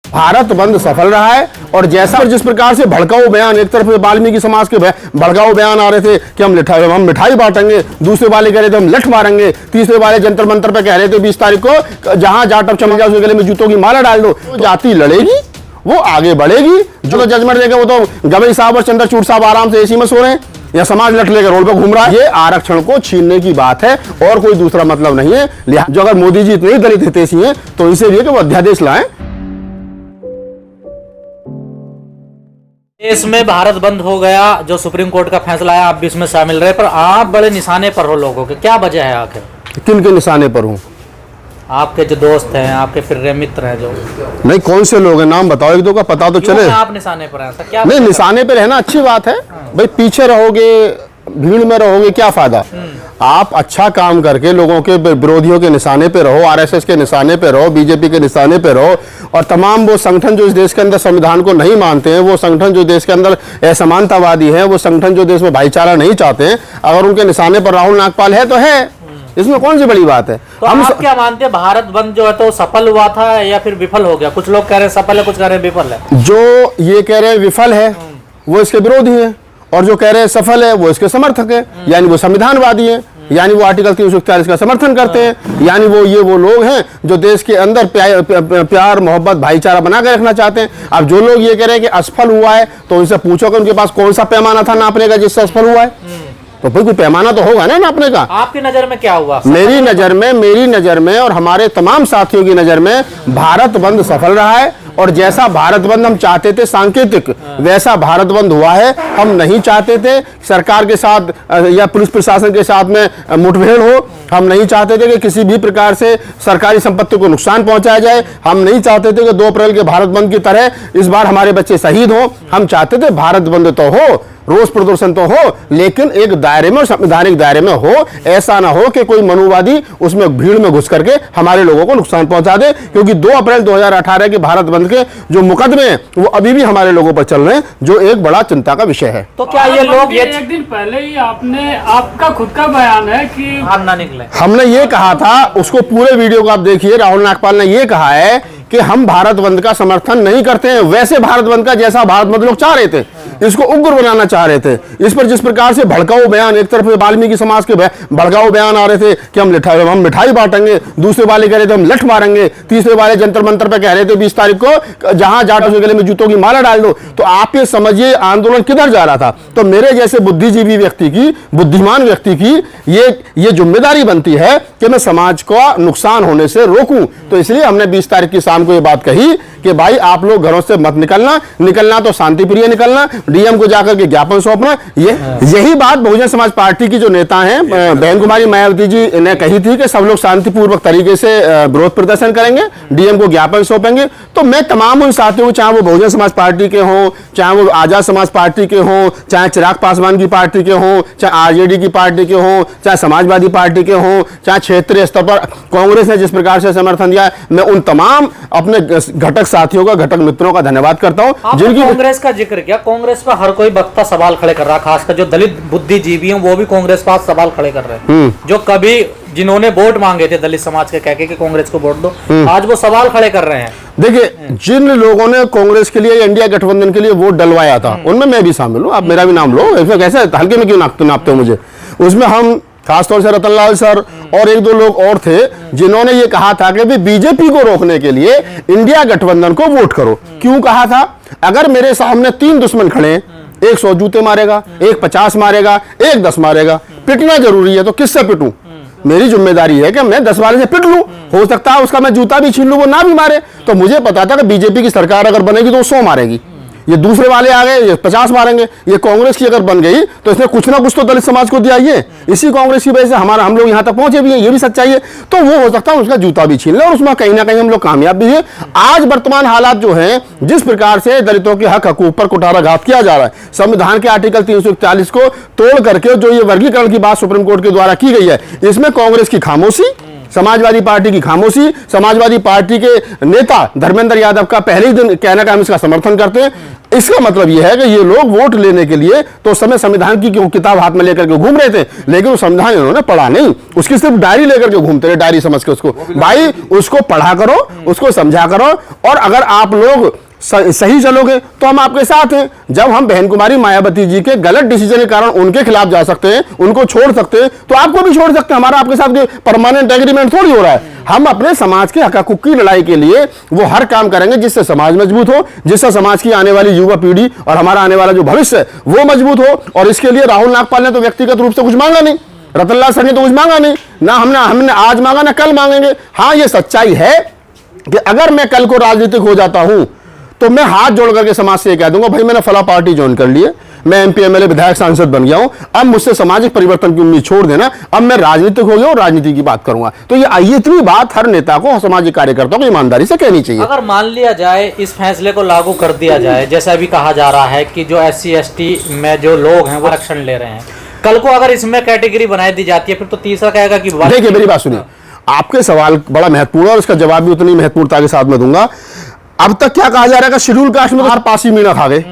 भारत बंद सफल रहा है और जैसा जिस प्रकार से भड़काऊ बयान, एक तरफ वाल्मीकि समाज के भड़काऊ बयान आ रहे थे कि हम मिठाई बांटेंगे, दूसरे वाले कह रहे थे हम लठ मारेंगे, तीसरे वाले जंतर मंतर पे कह रहे थे 20 तारीख को जहां जाटव चमक जाए उसके गले में जूतों की माला डाल दो। जाति लड़ेगी, वो आगे बढ़ेगी। जो जजमेंट देगा वो तो गवई साहब और चंद्रचूड़ साहब आराम से एसी में सो रहे हैं या समाज लठ लेकर रोड पर घूम रहा है। ये आरक्षण को छीनने की बात है और कोई दूसरा मतलब नहीं है। लिहाजा जो अगर मोदी जी इतने ही दलित हितैषी हैं तो इनसे भी कि वो अध्यादेश लाएं। देश में भारत बंद हो गया, जो सुप्रीम कोर्ट का फैसला है, आप भी इसमें शामिल रहे, पर आप बड़े निशाने पर हो लोगों के, क्या वजह है आखिर? किन के निशाने पर हूँ? आपके जो दोस्त हैं, आपके फिर मित्र हैं जो नहीं, कौन से लोग हैं नाम बताओ, एक दो का पता तो चले। आप निशाने पर हैं? क्या नहीं, निशाने पे रहना अच्छी बात है भाई, पीछे रहोगे, भीड़ में रहोगे, क्या फायदा। आप अच्छा काम करके लोगों के विरोधियों के निशाने पे रहो, आरएसएस के निशाने पे रहो, बीजेपी के निशाने पे रहो, और तमाम वो संगठन जो इस देश के अंदर संविधान को नहीं मानते हैं, वो संगठन जो देश के अंदर असमानतावादी है, वो संगठन जो देश में भाईचारा नहीं चाहते हैं, अगर उनके निशाने पर राहुल नागपाल है तो है, इसमें कौन सी बड़ी बात है। तो हम आप क्या मानते हैं, भारत बंद जो है तो सफल हुआ था या फिर विफल हो गया? कुछ लोग कह रहे हैं सफल है, कुछ कह रहे हैं विफल है। जो ये कह रहे हैं विफल है वो इसके विरोधी है, और जो कह रहे हैं सफल है वो इसके समर्थक है, यानी वो संविधानवादी है, यानी वो आर्टिकल 341 का समर्थन करते हैं, यानी वो लोग हैं जो देश के अंदर प्यार मोहब्बत भाईचारा बना कर रखना चाहते हैं। अब जो लोग ये कह रहे हैं कि असफल हुआ है तो उनसे पूछो कि उनके पास कौन सा पैमाना था नापने का जिससे असफल हुआ है, तो कोई पैमाना तो होगा ना नापने का। आपकी नजर में क्या हुआ? मेरी नजर में और हमारे तमाम साथियों की नजर में भारत बंद सफल रहा है, और जैसा भारत बंद हम चाहते थे सांकेतिक, वैसा भारत बंद हुआ है। हम नहीं चाहते थे सरकार के साथ या पुलिस प्रशासन के साथ में मुठभेड़ हो, हम नहीं चाहते थे कि किसी भी प्रकार से सरकारी संपत्ति को नुकसान पहुंचाया जाए, हम नहीं चाहते थे कि 2 अप्रैल के भारत बंद की तरह इस बार हमारे बच्चे शहीद हो। हम चाहते थे भारत बंद तो हो, रोज प्रदर्शन तो हो, लेकिन एक दायरे में, संवैधानिक दायरे में हो। ऐसा ना हो कि कोई मनुवादी उसमें भीड़ में घुस करके हमारे लोगों को नुकसान पहुंचा दे, क्योंकि 2 अप्रैल 2018 के भारत बंद के जो मुकदमे हैं वो अभी भी हमारे लोगों पर चल रहे हैं, जो एक बड़ा चिंता का विषय है। तो क्या ये लोग एक दिन पहले ही आपका खुद का बयान है कि आप ना निकले, हमने ये कहा था, उसको पूरे वीडियो को आप देखिए, राहुल नागपाल ने ये कहा है कि हम भारत बंद का समर्थन नहीं करते हैं, वैसे भारत बंद का जैसा भारत बंद लोग चाह रहे थे, इसको उग्र बनाना चाह रहे थे। इस पर जिस प्रकार से भड़काऊ बयान, एक तरफ वाल्मीकि समाज के भड़काऊ बयान आ रहे थे कि हम मिठाई बांटेंगे, दूसरे वाले कह रहे थे हम लठ मारेंगे, तीसरे वाले जंतर मंतर पे कह रहे थे 20 तारीख को जहां जाटव के गले में जूतों की माला डाल दो। तो आप ये समझिए आंदोलन किधर जा रहा था। तो मेरे जैसे बुद्धिजीवी व्यक्ति की, बुद्धिमान व्यक्ति की ये जिम्मेदारी बनती है कि मैं समाज को नुकसान होने से रोकूं। तो इसलिए हमने 20 तारीख की शाम को ये बात कही कि भाई आप लोग घरों से मत निकलना तो शांतिप्रिय निकलना, डीएम को जाकर के ज्ञापन सौंपना। यही बात बहुजन समाज पार्टी की जो नेता हैं बहन कुमारी मायावती जी ने कही थी कि सब लोग शांतिपूर्वक तरीके से विरोध प्रदर्शन करेंगे, डीएम को ज्ञापन सौंपेंगे। तो मैं तमाम उन साथियों को, चाहे वो बहुजन समाज पार्टी के हों, चाहे वो आजाद समाज पार्टी के हों, चाहे चिराग पासवान की पार्टी के हों, चाहे आरजेडी की पार्टी के हों, चाहे समाजवादी पार्टी के हों, चाहे क्षेत्रीय स्तर पर कांग्रेस ने जिस प्रकार से समर्थन दिया, मैं उन तमाम अपने घटक साथियों का, घटक मित्रों का धन्यवाद करता हूं जिनकी। कांग्रेस का जिक्र किया, कांग्रेस पर हर कोई वक्ता सवाल खड़े कर रहा है, खासकर जो दलित बुद्धिजीवी हैं वो भी कांग्रेस पर सवाल खड़े कर रहे हैं, जो कभी जिन्होंने वोट मांगे थे दलित समाज के, कह के कि कांग्रेस को वोट दो, आज वो सवाल खड़े कर रहे हैं। देखिए, जिन लोगों ने कांग्रेस के लिए, इंडिया गठबंधन के लिए वोट डलवाया था, उनमें मैं भी शामिल हूँ। आप मेरा भी नाम लो, इसमें कैसे हल्के में क्यों नापते हो मुझे। उसमें हम खासतौर से रतनलाल सर और 1-2 लोग और थे जिन्होंने ये कहा था कि बीजेपी को रोकने के लिए इंडिया गठबंधन को वोट करो। क्यों कहा था? अगर मेरे सामने 3 दुश्मन खड़े, एक 100 जूते मारेगा, एक 50 मारेगा, एक 10 मारेगा, पिटना जरूरी है तो किससे पिटूं? मेरी जिम्मेदारी है कि मैं 10 वाले से पिट लूं। हो सकता है उसका मैं जूता भी छीन लूं, वो ना भी मारे। तो मुझे पता था कि बीजेपी की सरकार अगर बनेगी तो वो 100 मारेगी, ये दूसरे वाले आ गए ये 50 मारेंगे, ये कांग्रेस की अगर बन गई तो इसने कुछ ना कुछ तो दलित समाज को दिया। ये इसी कांग्रेस की वजह से हम लोग यहाँ तक पहुंचे भी हैं, ये भी सच्चाई है। तो वो हो सकता है उसका जूता भी छीन ले और उसमें कहीं ना कहीं हम लोग कामयाब भी हैं। आज वर्तमान हालात जो हैं, जिस प्रकार से दलितों के हकूक पर कुठाराघात किया जा रहा है, संविधान के आर्टिकल 341 को तोड़ करके जो ये वर्गीकरण की बात सुप्रीम कोर्ट के द्वारा की गई है, इसमें कांग्रेस की खामोशी, समाजवादी पार्टी की खामोशी, समाजवादी पार्टी के नेता धर्मेंद्र यादव का पहले ही दिन कहना कि हम इसका समर्थन करते हैं। इसका मतलब यह है कि ये लोग वोट लेने के लिए तो उस समय संविधान की किताब हाथ में लेकर के घूम रहे थे, लेकिन वो संविधान इन्होंने पढ़ा नहीं, उसकी सिर्फ डायरी लेकर के घूमते रहे, डायरी समझ के उसको। भाई उसको पढ़ा करो, उसको समझा करो, और अगर आप लोग सही चलोगे तो हम आपके साथ हैं। जब हम बहन कुमारी मायावती जी के गलत डिसीजन के कारण उनके खिलाफ जा सकते हैं, उनको छोड़ सकते हैं, तो आपको भी छोड़ सकते हैं। हमारा आपके साथ परमानेंट एग्रीमेंट थोड़ी हो रहा है। हम अपने समाज के हक हकूक की लड़ाई के लिए वो हर काम करेंगे जिससे समाज मजबूत हो, जिससे समाज की आने वाली युवा पीढ़ी और हमारा आने वाला जो भविष्य है वो मजबूत हो। और इसके लिए राहुल नागपाल ने तो व्यक्तिगत रूप से कुछ मांगा नहीं, रतनलाल सर ने तो कुछ मांगा नहीं, ना हमने आज मांगा ना कल मांगेंगे। हाँ, ये सच्चाई है कि अगर मैं कल को राजनीतिक हो जाता हूं तो मैं हाथ जोड़ करके समाज से कह दूंगा, भाई मैंने फला पार्टी ज्वाइन कर ली है, मैं एमपी एमएलए विधायक सांसद बन गया हूं, अब मुझसे सामाजिक परिवर्तन की उम्मीद छोड़ देना, अब मैं राजनीतिक हो गया और राजनीति की बात करूंगा। तो ये इतनी बात हर नेता को, सामाजिक कार्यकर्ताओं को ईमानदारी से कहनी चाहिए। अगर मान लिया जाए इस फैसले को लागू कर दिया जाए, जैसा अभी कहा जा रहा है कि जो SC ST में जो लोग हैं वो आरक्षण ले रहे हैं, कल को अगर इसमें कैटेगरी बनाई दी जाती है, फिर तो तीसरा कहेगा कि देखिए मेरी बात सुनिए, आपके सवाल बड़ा महत्वपूर्ण है और इसका जवाब भी उतनी महत्वपूर्णता के साथ में दूंगा। अब तक क्या कहा जा रहा है, शेड्यूल कास्ट में तो महार, पासी, मीणा खा गए,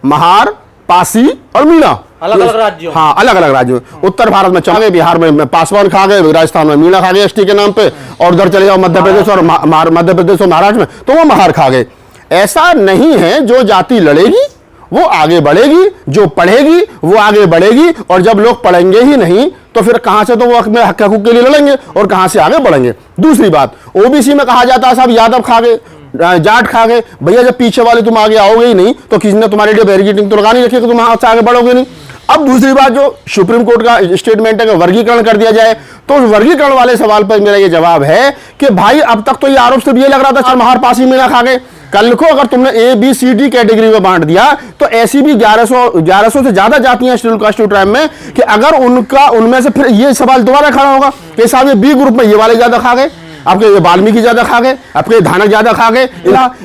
महार, पासी और मीणा अलग अलग राज्यों। हाँ, अलग अलग राज्यों। उत्तर भारत में चले गए, बिहार में पासवान खा गए, राजस्थान में मीणा खा गए ST के नाम पे, और उधर चले जाओ मध्य प्रदेश और महाराष्ट्र में तो वो महार खा गए। ऐसा नहीं है, जो जाति लड़ेगी वो आगे बढ़ेगी, जो पढ़ेगी वो आगे बढ़ेगी, और जब लोग पढ़ेंगे ही नहीं तो फिर कहां से तो वो अपने हक हकूक के लिए लड़ेंगे और कहां से आगे बढ़ेंगे। दूसरी बात, OBC में कहा जाता है साहब यादव खा गए, जाट खा गए, भैया जब पीछे वाले तुम आगे आओगे ही नहीं तो किसी ने तुम्हारे लिए बैरिकेडिंग तो लगा नहीं रखी कि तुम आगे बढ़ोगे नहीं। अब दूसरी बात, जो सुप्रीम कोर्ट का स्टेटमेंट है कि वर्गीकरण कर दिया जाए, तो वर्गीकरण वाले सवाल पर मेरा ये जवाब है कि भाई अब तक तो ये आरोप सिर्फ ये लग रहा था महार, पासी, मीणा खा गए। कल को अगर तुमने A-B-C-D कैटेगरी में बांट दिया तो ऐसी भी 1100 से ज्यादा जातियां शेड्यूल कास्ट ट्राइब में कि अगर उनमें से फिर ये सवाल दोबारा खड़ा होगा कि साहब ये B ग्रुप में ये वाले ज्यादा खा गए, आपके ये वाल्मीकि ज्यादा खा गए, आपके धानक ज्यादा खा गए,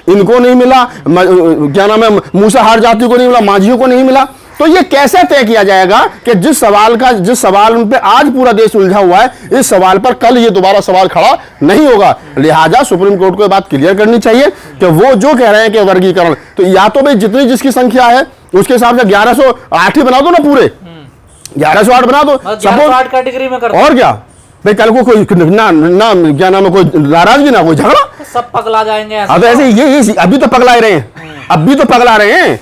इनको नहीं मिला, क्या नाम है, मूसाहार जाति को नहीं मिला, माझियों को नहीं मिला। तो ये कैसे तय किया जाएगा कि जिस सवाल पे आज पूरा देश उलझा हुआ है, इस सवाल पर कल ये दोबारा सवाल खड़ा नहीं होगा। लिहाजा सुप्रीम कोर्ट को ये बात क्लियर करनी चाहिए कि वो जो कह रहे हैं कि वर्गीकरण, तो या तो भाई जितनी जिसकी संख्या है उसके हिसाब से 1108 ही बना दो ना, पूरे 1108 बना दो, सपोज कैटेगरी में कर, और क्या भाई, कल को कोई ना क्या नाम है, कोई नाराजगी ना कोई झगड़ा, सब पगला जाएंगे। अब ऐसे ये अभी तो पगला रहे हैं, अभी तो पगला रहे हैं।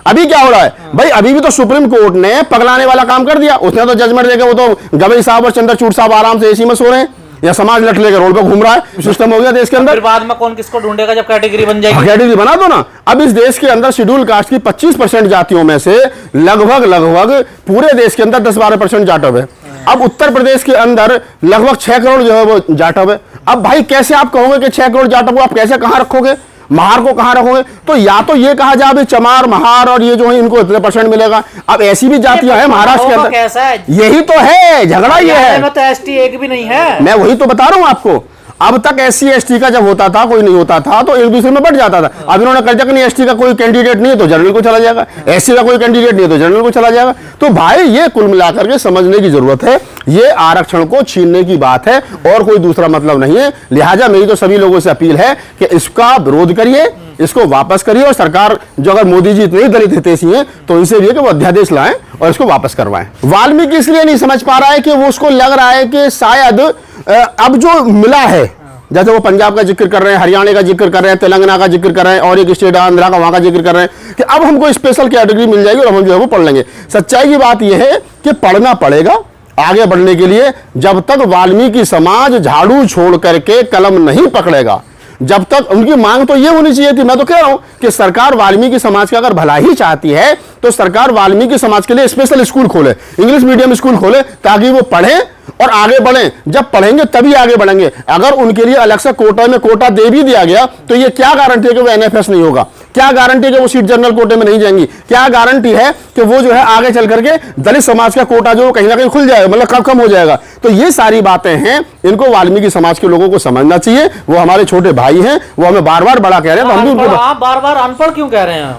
अभी क्या हो रहा है भाई, अभी भी तो सुप्रीम कोर्ट ने पगलाने वाला काम कर दिया। उसने तो जजमेंट देकर वो तो गवई साहब और चंद्रचूड़ साहब आराम से AC में सो रहे हैं, या समाज लट लेकर रोड पर घूम रहा है। सिस्टम हो गया देश के अंदर। फिर बाद में कौन किसको ढूंढेगा जब कैटेगरी बन जाएगी? कैटेगरी बना दो ना। अब इस देश के अंदर शेड्यूल कास्ट की 25% जातियों में से लगभग पूरे देश के अंदर 10-12% जाटव है। अब उत्तर प्रदेश के अंदर लगभग 6 करोड़ जो है वो जाटव है। अब भाई कैसे आप कहोगे कि 6 करोड़ जाटव को आप कैसे कहां रखोगे, महार को कहां रखोगे? तो या तो ये कहा जाए भी चमार, महार और ये जो है इनको इतने % मिलेगा। अब ऐसी भी जातियां हैं महाराष्ट्र के अंदर, कैसा है? यही तो है झगड़ा, ये है तो ST एक भी नहीं है। मैं वही तो बता रहा हूं आपको। अब तक SC ST का जब होता था, कोई नहीं होता था तो एक दूसरे में बढ़ जाता था। अब इन्होंने कर दिया कि नहीं, ST का कोई कैंडिडेट नहीं है तो जनरल को चला जाएगा, SC का कोई कैंडिडेट नहीं है तो जनरल को चला जाएगा। तो भाई ये कुल मिलाकर के समझने की जरूरत है, ये आरक्षण को छीनने की बात है और कोई दूसरा मतलब नहीं है। लिहाजा मेरी तो सभी लोगों से अपील है कि इसका विरोध करिए, इसको वापस करिए, और सरकार जो अगर मोदी जी इतने दलित हितैषी हैं तो इनसे भी है कि वो अध्यादेश लाएं और इसको वापस करवाएं। वाल्मीकि इसलिए नहीं समझ पा रहा है कि वो उसको लग रहा है कि शायद अब जो मिला है, जैसे वो पंजाब का जिक्र कर रहे हैं, हरियाणा का जिक्र कर रहे हैं, तेलंगाना का जिक्र कर रहे हैं, और एक स्टेट आंध्रा का, वहां का जिक्र कर रहे हैं कि अब हमको स्पेशल कैटेगरी मिल जाएगी और हम जो है वो पढ़ लेंगे। सच्चाई की बात यह है कि पढ़ना पड़ेगा आगे बढ़ने के लिए। जब तक वाल्मीकि समाज झाड़ू छोड़ करके कलम नहीं पकड़ेगा, जब तक उनकी मांग तो ये होनी चाहिए थी, मैं तो कह रहा हूं कि सरकार वाल्मीकि समाज का अगर भला ही चाहती है तो सरकार वाल्मीकि समाज के लिए स्पेशल स्कूल खोले, इंग्लिश मीडियम स्कूल खोले, ताकि वो पढ़ें और आगे बढ़ें। जब पढ़ेंगे तभी आगे बढ़ेंगे। अगर उनके लिए अलग से कोटा में कोटा दे भी दिया गया तो ये क्या गारंटी है कि वो NFS नहीं होगा? क्या गारंटी है कि वो सीट जनरल कोटे में नहीं जाएंगी? क्या गारंटी है कि वो जो है आगे चल करके दलित समाज का कोटा जो कहीं ना कहीं खुल जाएगा, मतलब कम हो जाएगा? तो ये सारी बातें हैं, इनको वाल्मीकि समाज के लोगों को समझना चाहिए। वो हमारे छोटे भाई हैं, वो हमें बार बार बड़ा कह रहे हैं, तो हम भी उनको आप बार बार अनपढ़ क्यों कह रहे हैं?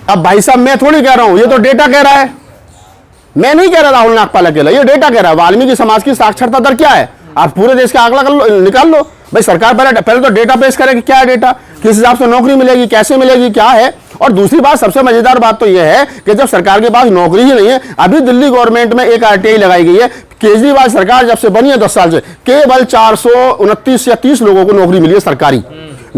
अब भाई साहब मैं थोड़ी कह रहा हूं, ये तो डेटा कह रहा है, मैं नहीं कह रहा राहुल नागपाल अकेला, ये डेटा कह रहा है। वाल्मीकि समाज की साक्षरता दर क्या है? आप पूरे देश का आंकड़ा कर लो, निकाल लो भाई। सरकार पहले तो डेटा पेश करे कि क्या है डेटा, किस हिसाब से नौकरी मिलेगी, कैसे मिलेगी, क्या है। और दूसरी बात, सबसे मजेदार बात तो यह है कि जब सरकार के पास नौकरी ही नहीं है, अभी दिल्ली गवर्नमेंट में एक आरटीआई लगाई गई है। केजरीवाल सरकार जब से बनी है 10 साल से, केवल 429 या 30 लोगों को नौकरी मिली है सरकारी।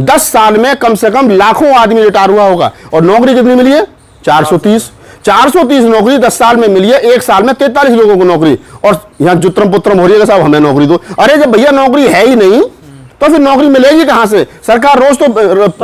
10 साल में कम से कम लाखों आदमी रिटायर हुआ होगा, और नौकरी कितनी मिली है? 430 नौकरी 10 साल में मिली है। एक साल में 43 लोगों को नौकरी, और यहां जुत्रम पुत्रम हो रही है साहब हमें नौकरी दो। अरे जब भैया नौकरी है ही नहीं तो फिर नौकरी मिलेगी कहां से? सरकार रोज तो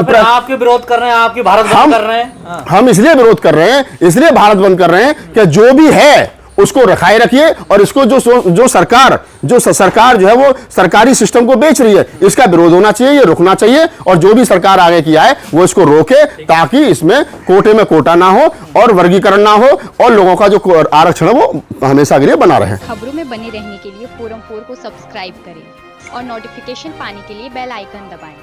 फिर आपके विरोध कर रहे हैं, आपकी भारत बंद कर रहे हैं। हाँ। हम इसलिए विरोध कर रहे हैं, इसलिए भारत बंद कर रहे हैं कि जो भी है उसको रखाए रखिए, और इसको जो सरकार जो है वो सरकारी सिस्टम को बेच रही है, इसका विरोध होना चाहिए, ये रुकना चाहिए। और जो भी सरकार आगे किया है वो इसको रोके, ताकि इसमें कोटे में कोटा ना हो और वर्गीकरण ना हो, और लोगों का जो आरक्षण है वो हमेशा के लिए बना रहे। खबरों में बने रहने के लिए फोरम 4 को सब्सक्राइब करें और नोटिफिकेशन पाने के लिए बेल आइकन दबाएं।